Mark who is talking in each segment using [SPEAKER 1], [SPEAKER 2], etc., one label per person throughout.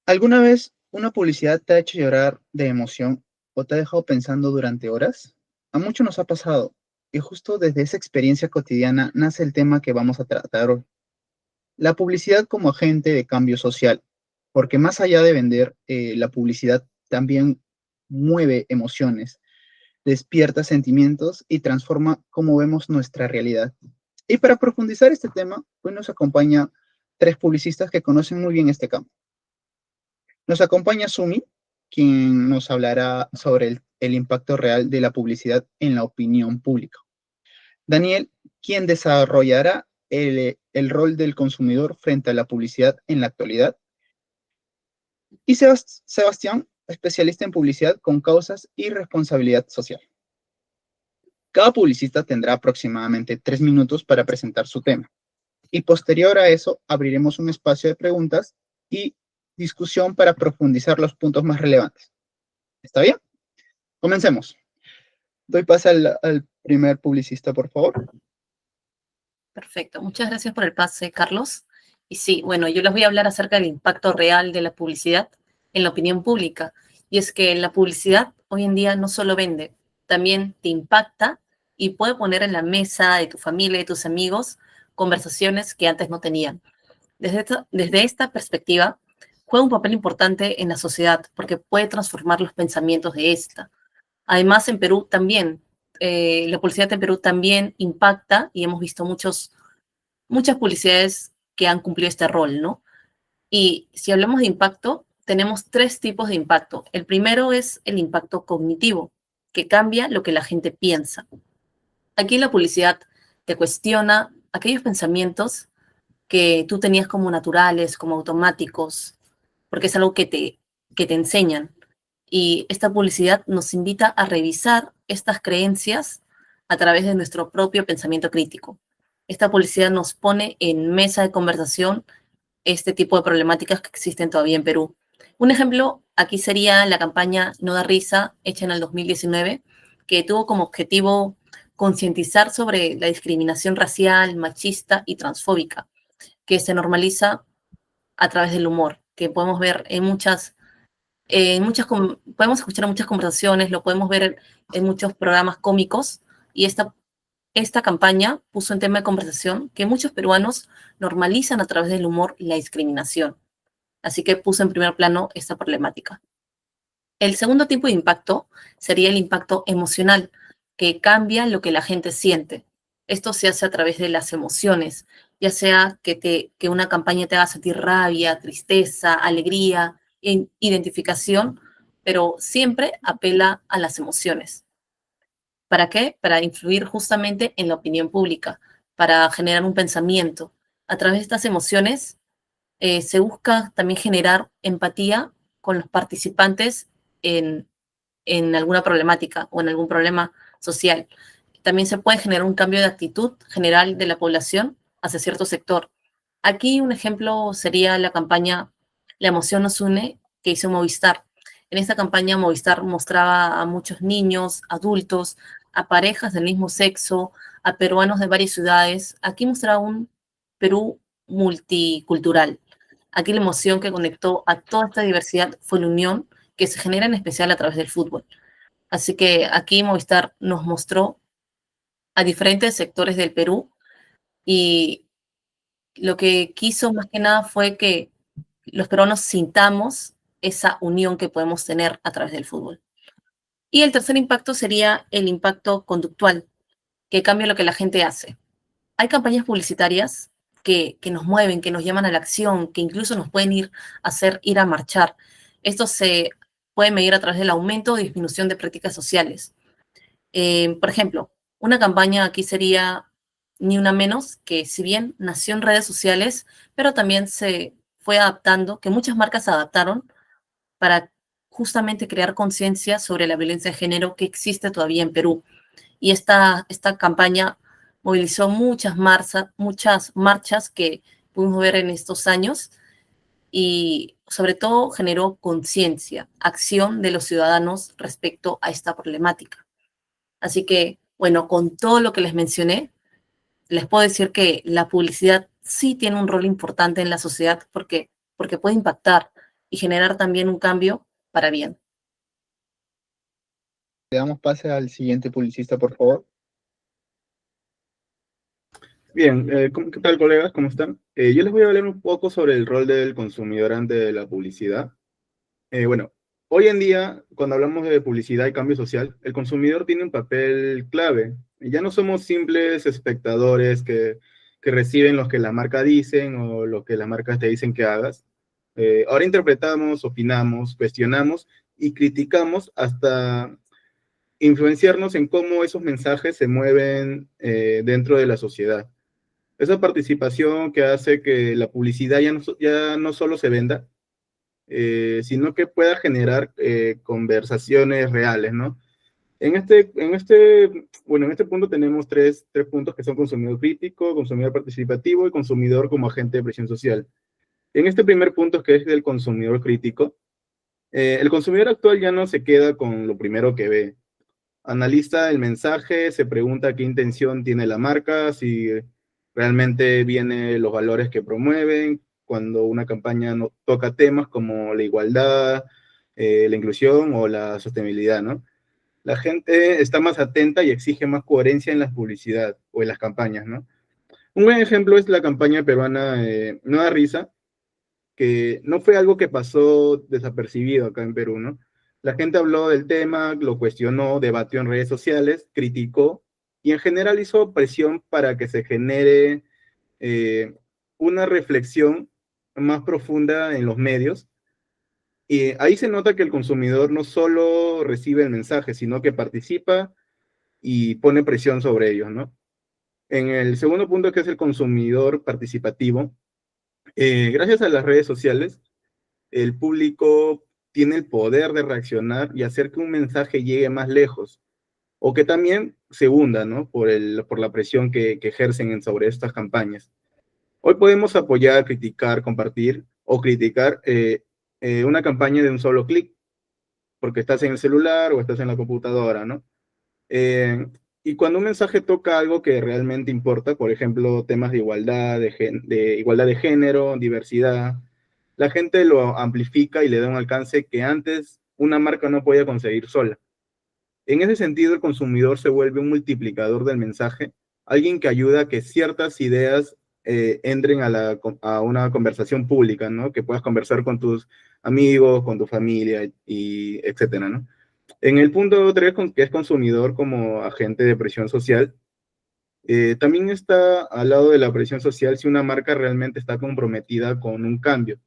[SPEAKER 1] ¿Alguna vez una publicidad te ha hecho llorar de emoción o te ha dejado pensando durante horas? A muchos nos ha pasado, y justo desde esa experiencia cotidiana nace el tema que vamos a tratar hoy. La publicidad como agente de cambio social, porque más allá de vender, la publicidad también mueve emociones, despierta sentimientos y transforma cómo vemos nuestra realidad. Y para profundizar este tema, hoy nos acompaña tres publicistas que conocen muy bien este campo. Nos acompaña Sumi, quien nos hablará sobre el impacto real de la publicidad en la opinión pública. Daniel, quien desarrollará el rol del consumidor frente a la publicidad en la actualidad. Y Sebastián, especialista en publicidad con causas y responsabilidad social. Cada publicista tendrá aproximadamente 3 minutos para presentar su tema. Y posterior a eso, abriremos un espacio de preguntas y discusión para profundizar los puntos más relevantes. ¿Está bien? Comencemos. Doy paso al primer publicista, por favor.
[SPEAKER 2] Perfecto, muchas gracias por el pase, Carlos. Y sí, bueno, yo les voy a hablar acerca del impacto real de la publicidad en la opinión pública. Y es que la publicidad hoy en día no solo vende, también te impacta y puede poner en la mesa de tu familia y de tus amigos conversaciones que antes no tenían. Desde esta perspectiva, juega un papel importante en la sociedad porque puede transformar los pensamientos de esta. Además, en Perú también, la publicidad en Perú también impacta y hemos visto muchas publicidades que han cumplido este rol, ¿no? Y si hablamos de impacto, tenemos tres tipos de impacto. El primero es el impacto cognitivo, que cambia lo que la gente piensa. Aquí la publicidad te cuestiona aquellos pensamientos que tú tenías como naturales, como automáticos, porque es algo que te enseñan. Y esta publicidad nos invita a revisar estas creencias a través de nuestro propio pensamiento crítico. Esta publicidad nos pone en mesa de conversación este tipo de problemáticas que existen todavía en Perú. Un ejemplo aquí sería la campaña No da risa, hecha en el 2019, que tuvo como objetivo concientizar sobre la discriminación racial, machista y transfóbica, que se normaliza a través del humor, que podemos ver podemos escuchar en muchas conversaciones, lo podemos ver en muchos programas cómicos, y esta campaña puso en tema de conversación que muchos peruanos normalizan a través del humor la discriminación. Así que puso en primer plano esta problemática. El segundo tipo de impacto sería el impacto emocional, que cambia lo que la gente siente. Esto se hace a través de las emociones, ya sea que una campaña te haga sentir rabia, tristeza, alegría, identificación, pero siempre apela a las emociones. ¿Para qué? Para influir justamente en la opinión pública, para generar un pensamiento. A través de estas emociones se busca también generar empatía con los participantes en, en alguna problemática o en algún problema social. También se puede generar un cambio de actitud general de la población hacia cierto sector. Aquí un ejemplo sería la campaña La emoción nos une, que hizo Movistar. En esta campaña Movistar mostraba a muchos niños, adultos, a parejas del mismo sexo, a peruanos de varias ciudades. Aquí mostraba un Perú multicultural. Aquí la emoción que conectó a toda esta diversidad fue la unión que se genera en especial a través del fútbol. Así que aquí Movistar nos mostró a diferentes sectores del Perú, y lo que quiso más que nada fue que los peruanos sintamos esa unión que podemos tener a través del fútbol. Y el tercer impacto sería el impacto conductual, que cambia lo que la gente hace. Hay campañas publicitarias que nos mueven, que nos llaman a la acción, que incluso nos pueden hacer ir a marchar. Esto se puede medir a través del aumento o disminución de prácticas sociales. Por ejemplo, una campaña aquí sería Ni Una Menos, que si bien nació en redes sociales, pero también se fue adaptando, que muchas marcas se adaptaron para justamente crear conciencia sobre la violencia de género que existe todavía en Perú. Y esta campaña movilizó muchas marchas que pudimos ver en estos años, y sobre todo generó conciencia, acción de los ciudadanos respecto a esta problemática. Así que, bueno, con todo lo que les mencioné, les puedo decir que la publicidad sí tiene un rol importante en la sociedad porque puede impactar. y generar también un cambio para bien.
[SPEAKER 1] Le damos pase al siguiente publicista, por favor.
[SPEAKER 3] Bien, ¿qué tal, colegas? ¿Cómo están? Yo les voy a hablar un poco sobre el rol del consumidor ante la publicidad. Bueno, hoy en día, cuando hablamos de publicidad y cambio social, el consumidor tiene un papel clave. Ya no somos simples espectadores que reciben lo que la marca dicen o lo que las marcas te dicen que hagas. Ahora interpretamos, opinamos, cuestionamos y criticamos hasta influenciarnos en cómo esos mensajes se mueven dentro de la sociedad. Esa participación que hace que la publicidad ya no solo se venda, sino que pueda generar conversaciones reales, ¿no? Bueno, en este punto tenemos tres puntos que son consumidor crítico, consumidor participativo y consumidor como agente de presión social. En este primer punto, que es el consumidor crítico, el consumidor actual ya no se queda con lo primero que ve. Analiza el mensaje, se pregunta qué intención tiene la marca, si realmente vienen los valores que promueven, cuando una campaña no, toca temas como la igualdad, la inclusión o la sostenibilidad, ¿no? La gente está más atenta y exige más coherencia en la publicidad o en las campañas, ¿no? Un buen ejemplo es la campaña peruana No da risa, que no fue algo que pasó desapercibido acá en Perú, ¿no? La gente habló del tema, lo cuestionó, debatió en redes sociales, criticó y en general hizo presión para que se genere una reflexión más profunda en los medios. Y ahí se nota que el consumidor no solo recibe el mensaje, sino que participa y pone presión sobre ellos, ¿no? En el segundo punto, que es el consumidor participativo, gracias a las redes sociales, el público tiene el poder de reaccionar y hacer que un mensaje llegue más lejos, o que también se hunda, ¿no? Por la presión que ejercen sobre estas campañas. Hoy podemos apoyar, criticar, compartir o criticar una campaña de un solo clic, porque estás en el celular o estás en la computadora, ¿no? Eh, y cuando un mensaje toca algo que realmente importa, por ejemplo, temas de igualdad, de igualdad de género, diversidad, la gente lo amplifica y le da un alcance que antes una marca no podía conseguir sola. En ese sentido, el consumidor se vuelve un multiplicador del mensaje, alguien que ayuda a que ciertas ideas entren a una conversación pública, ¿no? Que puedas conversar con tus amigos, con tu familia, y etcétera, ¿no? En el punto 3, que es consumidor como agente de presión social, también está al lado de la presión social si una marca realmente está comprometida con un cambio.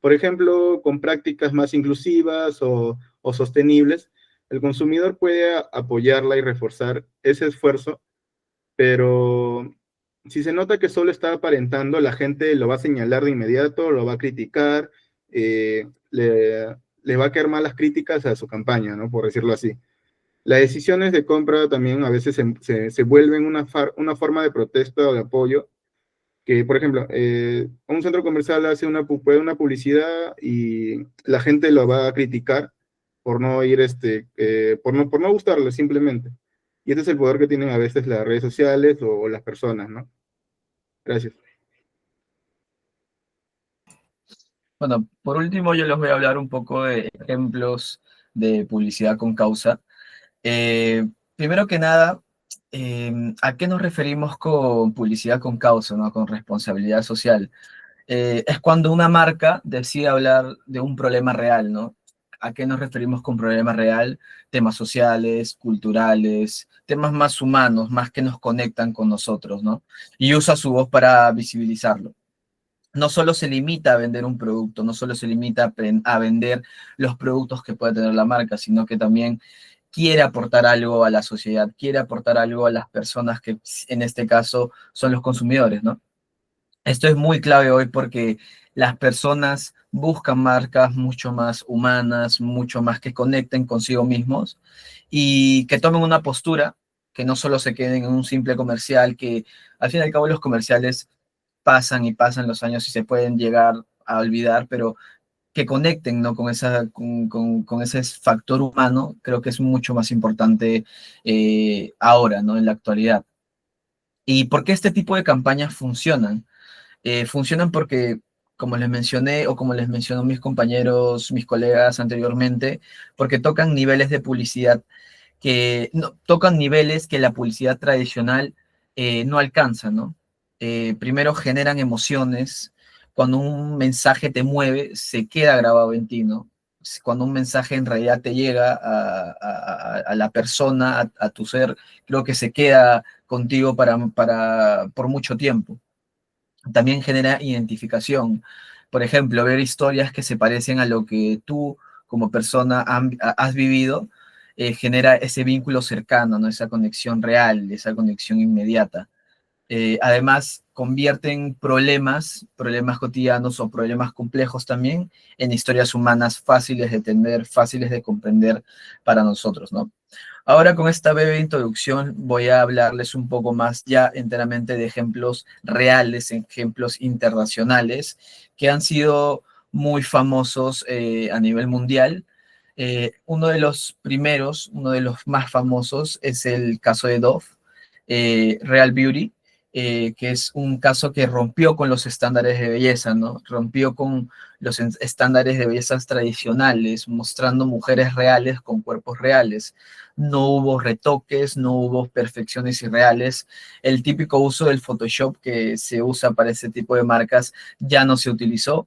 [SPEAKER 3] Por ejemplo, con prácticas más inclusivas o sostenibles, el consumidor puede apoyarla y reforzar ese esfuerzo, pero si se nota que solo está aparentando, la gente lo va a señalar de inmediato, lo va a criticar, le va a caer malas críticas a su campaña, ¿no? Por decirlo así. Las decisiones de compra también a veces se vuelven una forma de protesta o de apoyo, que, por ejemplo, un centro comercial hace una publicidad y la gente lo va a criticar por no ir, por no gustarle simplemente. Y este es el poder que tienen a veces las redes sociales o las personas, ¿no? Gracias.
[SPEAKER 4] Bueno, por último yo les voy a hablar un poco de ejemplos de publicidad con causa. Primero que nada, ¿a qué nos referimos con publicidad con causa, ¿no? Con responsabilidad social? Es cuando una marca decide hablar de un problema real, ¿no? ¿A qué nos referimos con problema real? Temas sociales, culturales, temas más humanos, más que nos conectan con nosotros, ¿no? Y usa su voz para visibilizarlo. No solo se limita a vender un producto, no solo se limita a vender los productos que puede tener la marca, sino que también quiere aportar algo a la sociedad, quiere aportar algo a las personas que en este caso son los consumidores, ¿no? Esto es muy clave hoy porque las personas buscan marcas mucho más humanas, mucho más que conecten consigo mismos y que tomen una postura, que no solo se queden en un simple comercial, que al fin y al cabo los comerciales pasan y pasan los años y se pueden llegar a olvidar, pero que conecten, ¿no? Con ese factor humano, creo que es mucho más importante ahora, ¿no? En la actualidad. ¿Y por qué este tipo de campañas funcionan? Funcionan porque como les mencioné o como les mencionó mis compañeros, mis colegas anteriormente, porque tocan niveles de publicidad que no, tocan niveles que la publicidad tradicional no alcanza, ¿no? Primero generan emociones, cuando un mensaje te mueve, se queda grabado en ti, ¿no? Cuando un mensaje en realidad te llega a la persona, a tu ser, creo que se queda contigo por mucho tiempo. También genera identificación. Por ejemplo, ver historias que se parecen a lo que tú como persona has vivido, genera ese vínculo cercano, ¿no? Esa conexión real, esa conexión inmediata. Además, convierten problemas cotidianos o problemas complejos también, en historias humanas fáciles de entender, fáciles de comprender para nosotros, ¿no? Ahora con esta breve introducción voy a hablarles un poco más ya enteramente de ejemplos reales, ejemplos internacionales que han sido muy famosos a nivel mundial. Uno de los primeros, uno de los más famosos es el caso de Dove, Real Beauty, que es un caso que rompió con los estándares de belleza, ¿no? Rompió con los estándares de belleza tradicionales, mostrando mujeres reales con cuerpos reales. No hubo retoques, no hubo perfecciones irreales. El típico uso del Photoshop que se usa para ese tipo de marcas ya no se utilizó.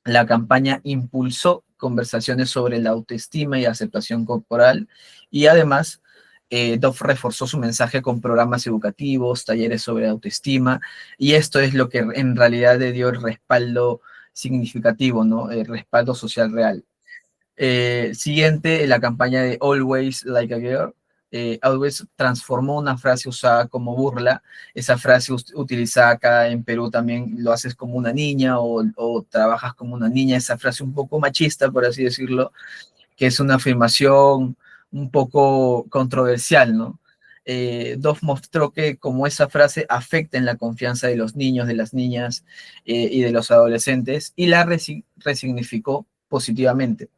[SPEAKER 4] La campaña impulsó conversaciones sobre la autoestima y aceptación corporal y además Dove reforzó su mensaje con programas educativos, talleres sobre autoestima y esto es lo que en realidad le dio el respaldo significativo, ¿no? El respaldo social real. Siguiente, la campaña de Always Like a Girl. Always transformó una frase usada como burla. Esa frase utilizada acá en Perú también lo haces como una niña o trabajas como una niña. Esa frase un poco machista, por así decirlo, que es una afirmación un poco controversial, ¿no? Dove mostró que como esa frase afecta en la confianza de los niños, de las niñas y de los adolescentes y la resignificó positivamente.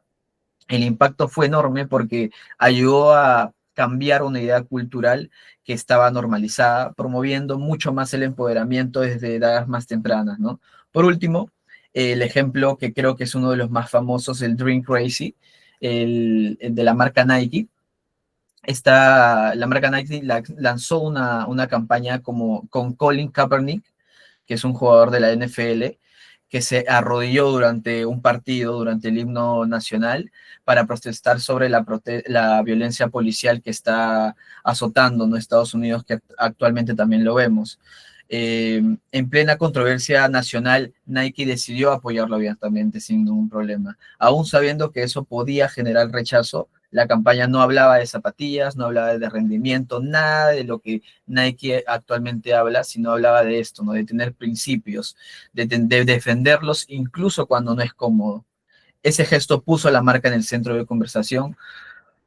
[SPEAKER 4] El impacto fue enorme porque ayudó a cambiar una idea cultural que estaba normalizada, promoviendo mucho más el empoderamiento desde edades más tempranas, ¿no? Por último, el ejemplo que creo que es uno de los más famosos, el Dream Crazy, el de la marca Nike. La marca Nike lanzó una campaña con Colin Kaepernick, que es un jugador de la NFL, que se arrodilló durante un partido, durante el himno nacional, para protestar sobre la violencia policial que está azotando en Estados Unidos, que actualmente también lo vemos. En plena controversia nacional, Nike decidió apoyarlo abiertamente sin ningún problema. Aún sabiendo que eso podía generar rechazo, la campaña no hablaba de zapatillas, no hablaba de rendimiento, nada de lo que Nike actualmente habla, sino hablaba de esto, ¿no? De tener principios, de defenderlos incluso cuando no es cómodo. Ese gesto puso a la marca en el centro de conversación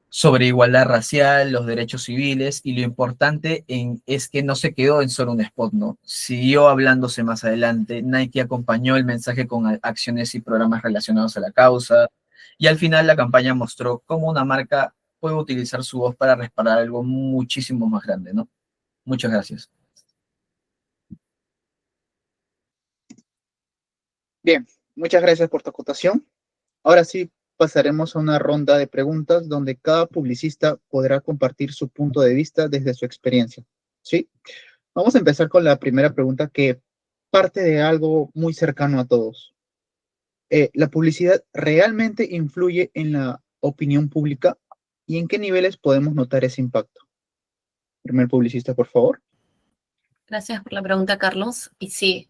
[SPEAKER 4] sobre igualdad racial, los derechos civiles, y lo importante es que no se quedó en solo un spot, ¿no? Siguió hablándose más adelante, Nike acompañó el mensaje con acciones y programas relacionados a la causa, y al final la campaña mostró cómo una marca puede utilizar su voz para respaldar algo muchísimo más grande, ¿no? Muchas gracias.
[SPEAKER 1] Bien, muchas gracias por tu acotación. Ahora sí, pasaremos a una ronda de preguntas donde cada publicista podrá compartir su punto de vista desde su experiencia. ¿Sí? Vamos a empezar con la primera pregunta que parte de algo muy cercano a todos. ¿La publicidad realmente influye en la opinión pública? ¿Y en qué niveles podemos notar ese impacto? Primer publicista, por favor.
[SPEAKER 2] Gracias por la pregunta, Carlos. Y sí,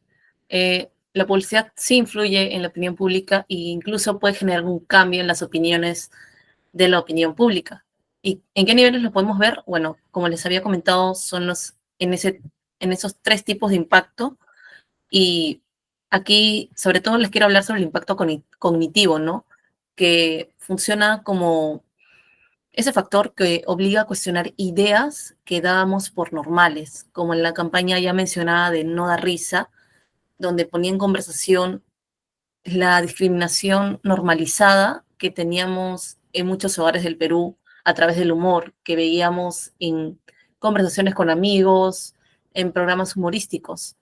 [SPEAKER 2] la publicidad sí influye en la opinión pública e incluso puede generar un cambio en las opiniones de la opinión pública. ¿Y en qué niveles lo podemos ver? Bueno, como les había comentado, son en esos tres tipos de impacto. Y aquí, sobre todo, les quiero hablar sobre el impacto cognitivo, ¿no? Que funciona como ese factor que obliga a cuestionar ideas que dábamos por normales, como en la campaña ya mencionada de No da risa, donde ponía en conversación la discriminación normalizada que teníamos en muchos hogares del Perú a través del humor, que veíamos en conversaciones con amigos, en programas humorísticos.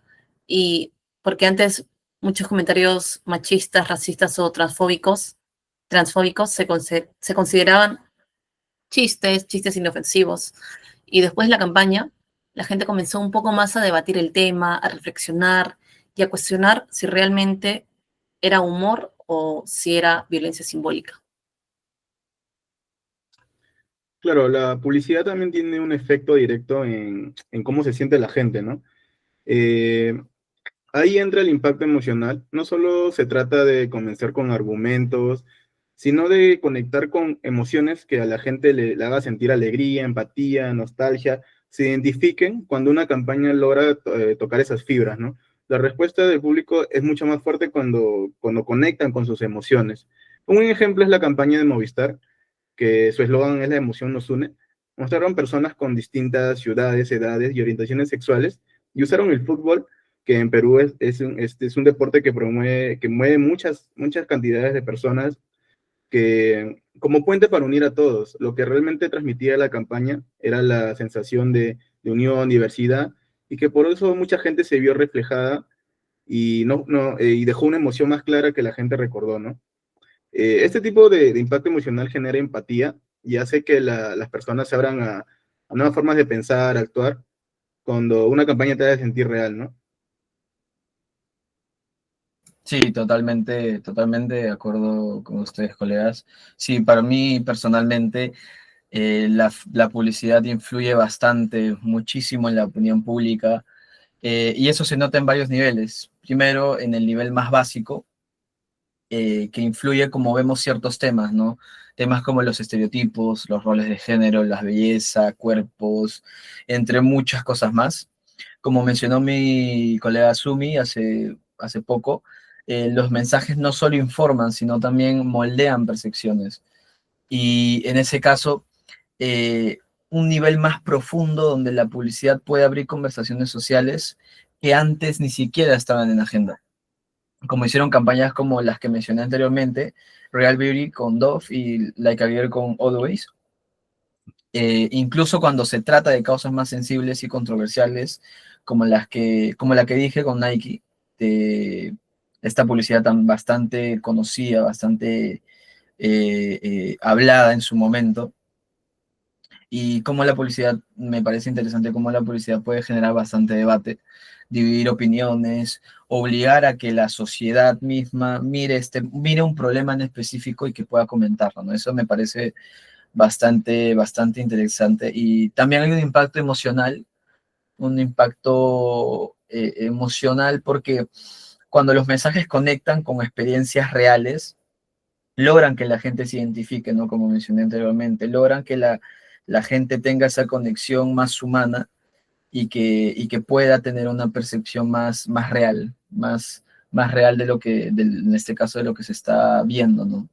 [SPEAKER 2] Y porque antes muchos comentarios machistas, racistas o transfóbicos se consideraban chistes inofensivos. Y después de la campaña, la gente comenzó un poco más a debatir el tema, a reflexionar y a cuestionar si realmente era humor o si era violencia simbólica.
[SPEAKER 3] Claro, la publicidad también tiene un efecto directo en cómo se siente la gente, ¿no? Eh, Ahí entra el impacto emocional. No solo se trata de convencer con argumentos, sino de conectar con emociones que a la gente le haga sentir alegría, empatía, nostalgia, se identifiquen cuando una campaña logra tocar esas fibras, ¿no? La respuesta del público es mucho más fuerte cuando conectan con sus emociones. Un ejemplo es la campaña de Movistar, que su eslogan es "La emoción nos une". Mostraron personas con distintas ciudades, edades y orientaciones sexuales y usaron el fútbol, que en Perú es un deporte que mueve muchas cantidades de personas, como puente para unir a todos. Lo que realmente transmitía la campaña era la sensación de unión, diversidad, y que por eso mucha gente se vio reflejada y dejó una emoción más clara que la gente recordó, ¿no? Este tipo de impacto emocional genera empatía y hace que las personas se abran a nuevas formas de pensar, actuar, cuando una campaña te hace sentir real, ¿no?
[SPEAKER 4] Sí, totalmente de acuerdo con ustedes, colegas. Sí, para mí personalmente la publicidad influye bastante, muchísimo en la opinión pública, y eso se nota en varios niveles. Primero, en el nivel más básico, que influye como vemos ciertos temas, ¿no? Temas como los estereotipos, los roles de género, la belleza, cuerpos, entre muchas cosas más. Como mencionó mi colega Sumi hace poco, los mensajes no solo informan, sino también moldean percepciones. Y en ese caso, eh, un nivel más profundo donde la publicidad puede abrir conversaciones sociales que antes ni siquiera estaban en agenda, como hicieron campañas como las que mencioné anteriormente, Real Beauty con Dove y Like a Girl con Always. Incluso cuando se trata de causas más sensibles y controversiales, como la que dije con Nike, de esta publicidad tan bastante conocida, bastante hablada en su momento, y cómo la publicidad, me parece interesante cómo la publicidad puede generar bastante debate, dividir opiniones, obligar a que la sociedad misma mire un problema en específico y que pueda comentarlo, ¿no? Eso me parece bastante interesante. Y también hay un impacto emocional, porque cuando los mensajes conectan con experiencias reales, logran que la gente se identifique, ¿no? Como mencioné anteriormente, logran que la gente tenga esa conexión más humana y que pueda tener una percepción más real, más real de en este caso, de lo que se está viendo, ¿no?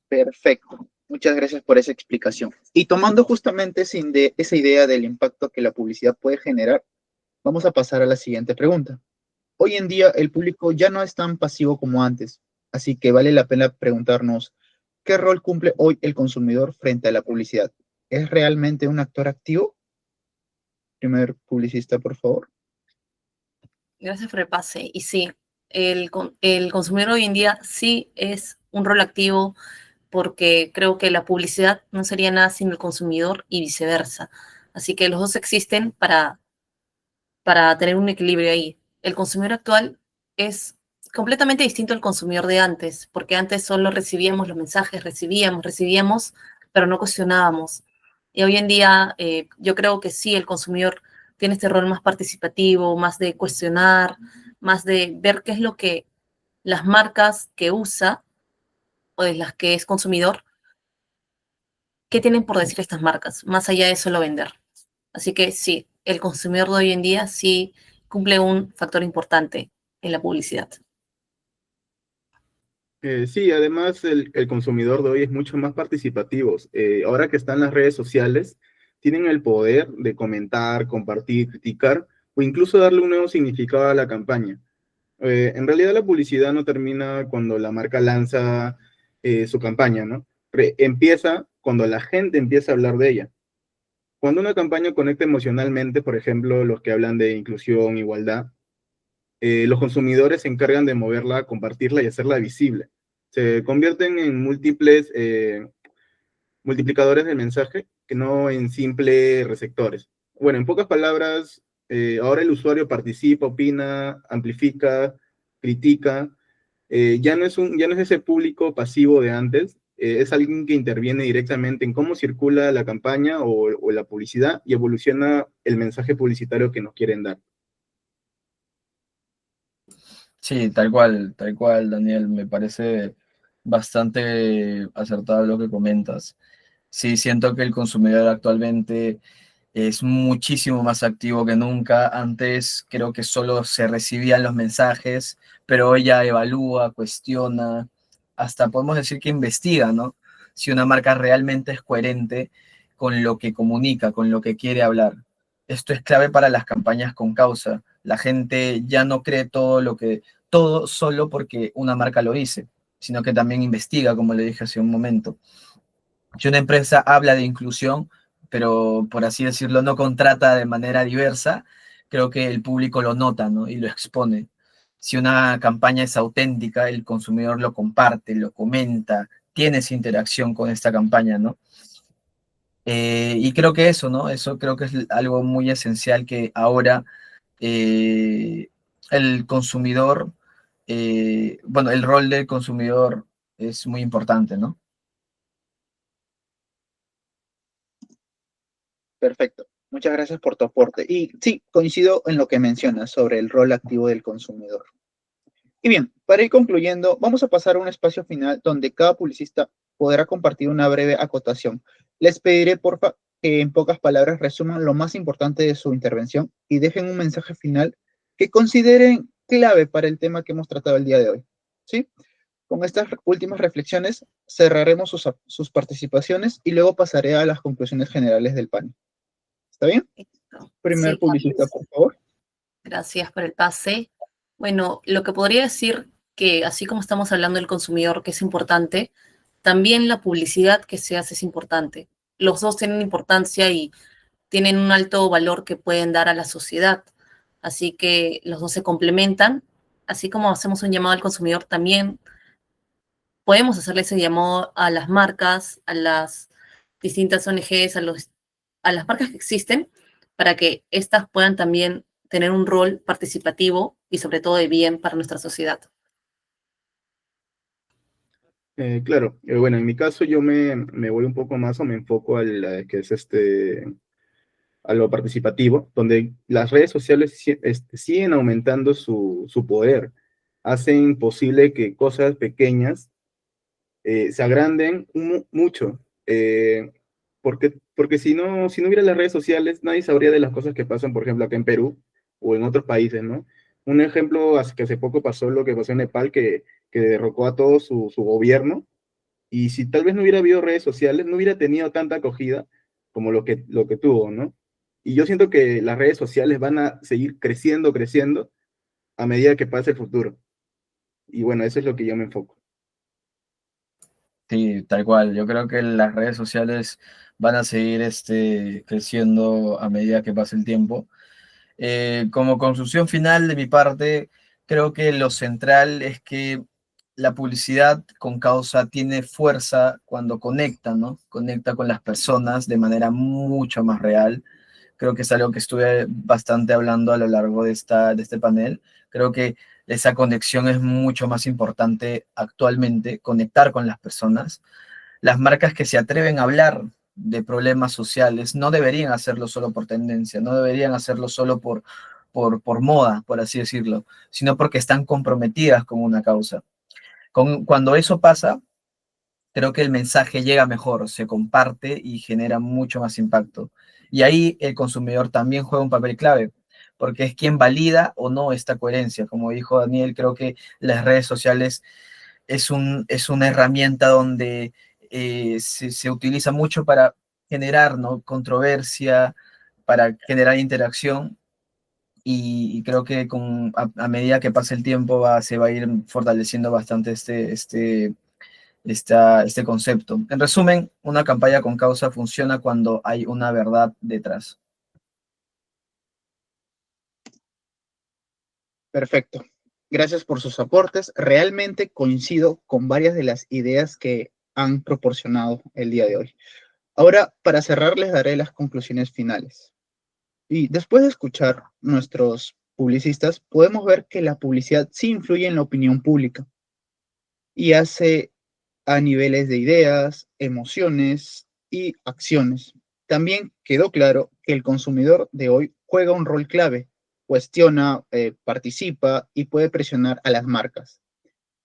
[SPEAKER 1] Perfecto. Muchas gracias por esa explicación. Y tomando justamente esa idea del impacto que la publicidad puede generar, vamos a pasar a la siguiente pregunta. Hoy en día el público ya no es tan pasivo como antes, así que vale la pena preguntarnos, ¿qué rol cumple hoy el consumidor frente a la publicidad? ¿Es realmente un actor activo? Primer publicista, por favor.
[SPEAKER 2] Gracias por el pase. Y sí, el consumidor hoy en día sí es un rol activo, porque creo que la publicidad no sería nada sin el consumidor y viceversa. Así que los dos existen para tener un equilibrio ahí. El consumidor actual es completamente distinto al consumidor de antes, porque antes solo recibíamos los mensajes, recibíamos, pero no cuestionábamos. Y hoy en día yo creo que sí, el consumidor tiene este rol más participativo, más de cuestionar, más de ver qué es lo que las marcas que usa o de las que es consumidor, qué tienen por decir estas marcas, más allá de solo vender. Así que sí, el consumidor de hoy en día sí cumple un factor importante en la publicidad.
[SPEAKER 3] Sí, además el consumidor de hoy es mucho más participativo. Ahora que están las redes sociales, tienen el poder de comentar, compartir, criticar o incluso darle un nuevo significado a la campaña. En realidad la publicidad no termina cuando la marca lanza su campaña, ¿no? Empieza cuando la gente empieza a hablar de ella. Cuando una campaña conecta emocionalmente, por ejemplo, los que hablan de inclusión, igualdad, los consumidores se encargan de moverla, compartirla y hacerla visible. Se convierten en múltiples multiplicadores del mensaje que no en simples receptores. Bueno, en pocas palabras, ahora el usuario participa, opina, amplifica, critica. Ya no es ese público pasivo de antes, es alguien que interviene directamente en cómo circula la campaña o la publicidad y evoluciona el mensaje publicitario que nos quieren dar.
[SPEAKER 4] Sí, tal cual, Daniel, me parece bastante acertado lo que comentas. Sí, siento que el consumidor actualmente es muchísimo más activo que nunca. Antes creo que solo se recibían los mensajes, pero hoy ya evalúa, cuestiona, hasta podemos decir que investiga, ¿no? Si una marca realmente es coherente con lo que comunica, con lo que quiere hablar. Esto es clave para las campañas con causa. La gente ya no cree todo solo porque una marca lo dice, sino que también investiga, como le dije hace un momento. Si una empresa habla de inclusión, pero por así decirlo, no contrata de manera diversa, creo que el público lo nota, ¿no? Y lo expone. Si una campaña es auténtica, el consumidor lo comparte, lo comenta, tiene esa interacción con esta campaña, ¿no? Y creo que eso, ¿no? Eso creo que es algo muy esencial que ahora eh, el consumidor, bueno, el rol del consumidor es muy importante, ¿no?
[SPEAKER 1] Perfecto. Muchas gracias por tu aporte. Y sí, coincido en lo que mencionas sobre el rol activo del consumidor. Y bien, para ir concluyendo, vamos a pasar a un espacio final donde cada publicista podrá compartir una breve acotación. Les pediré, porfa, que en pocas palabras resuman lo más importante de su intervención y dejen un mensaje final que consideren clave para el tema que hemos tratado el día de hoy. ¿Sí? Con estas últimas reflexiones cerraremos sus participaciones y luego pasaré a las conclusiones generales del panel. ¿Está bien? Primer
[SPEAKER 2] Sí,
[SPEAKER 1] publicista, por favor.
[SPEAKER 2] gracias por el pase. Bueno, lo que podría decir que así como estamos hablando del consumidor, que es importante, también la publicidad que se hace es importante. Los dos tienen importancia y tienen un alto valor que pueden dar a la sociedad. Así que los dos se complementan. Así como hacemos un llamado al consumidor, también podemos hacerle ese llamado a las marcas, a las distintas ONGs, a las marcas que existen, para que éstas puedan también tener un rol participativo y sobre todo de bien para nuestra sociedad.
[SPEAKER 3] Claro, bueno, en mi caso yo me voy un poco más o me enfoco que es a lo participativo, donde las redes sociales siguen aumentando su poder, hacen posible que cosas pequeñas se agranden mucho, porque si no hubiera las redes sociales, nadie sabría de las cosas que pasan, por ejemplo, acá en Perú o en otros países, ¿no? Un ejemplo, que hace poco pasó lo que pasó en Nepal, que derrocó a todo su gobierno, y si tal vez no hubiera habido redes sociales, no hubiera tenido tanta acogida como lo que tuvo, ¿no? Y yo siento que las redes sociales van a seguir creciendo, creciendo a medida que pase el futuro. Y bueno, eso es lo que yo me enfoco.
[SPEAKER 4] Sí, tal cual. Yo creo que las redes sociales van a seguir creciendo a medida que pase el tiempo. Como conclusión final de mi parte, creo que lo central es que la publicidad con causa tiene fuerza cuando conecta, ¿no? Conecta con las personas de manera mucho más real. Creo que es algo que estuve bastante hablando a lo largo de este panel. Creo que esa conexión es mucho más importante actualmente, conectar con las personas. Las marcas que se atreven a hablar de problemas sociales no deberían hacerlo solo por tendencia, no deberían hacerlo solo por moda, por así decirlo, sino porque están comprometidas con una causa. Cuando eso pasa, creo que el mensaje llega mejor, se comparte y genera mucho más impacto. Y ahí el consumidor también juega un papel clave, porque es quien valida o no esta coherencia. Como dijo Daniel, creo que las redes sociales es una herramienta donde se utiliza mucho para generar, ¿no?, controversia, para generar interacción. Y creo que a medida que pase el tiempo se va a ir fortaleciendo bastante este concepto. En resumen, una campaña con causa funciona cuando hay una verdad detrás.
[SPEAKER 1] Perfecto. Gracias por sus aportes. Realmente coincido con varias de las ideas que han proporcionado el día de hoy. Ahora, para cerrar, les daré las conclusiones finales. Y después de escuchar nuestros publicistas, podemos ver que la publicidad sí influye en la opinión pública y hace a niveles de ideas, emociones y acciones. También quedó claro que el consumidor de hoy juega un rol clave, cuestiona, participa y puede presionar a las marcas.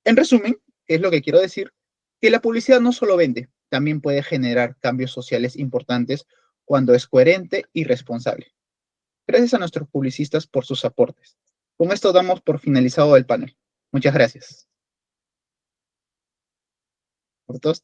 [SPEAKER 1] En resumen, ¿qué es lo que quiero decir? Que la publicidad no solo vende, también puede generar cambios sociales importantes cuando es coherente y responsable. Gracias a nuestros publicistas por sus aportes. Con esto damos por finalizado el panel. Muchas gracias. Por todos.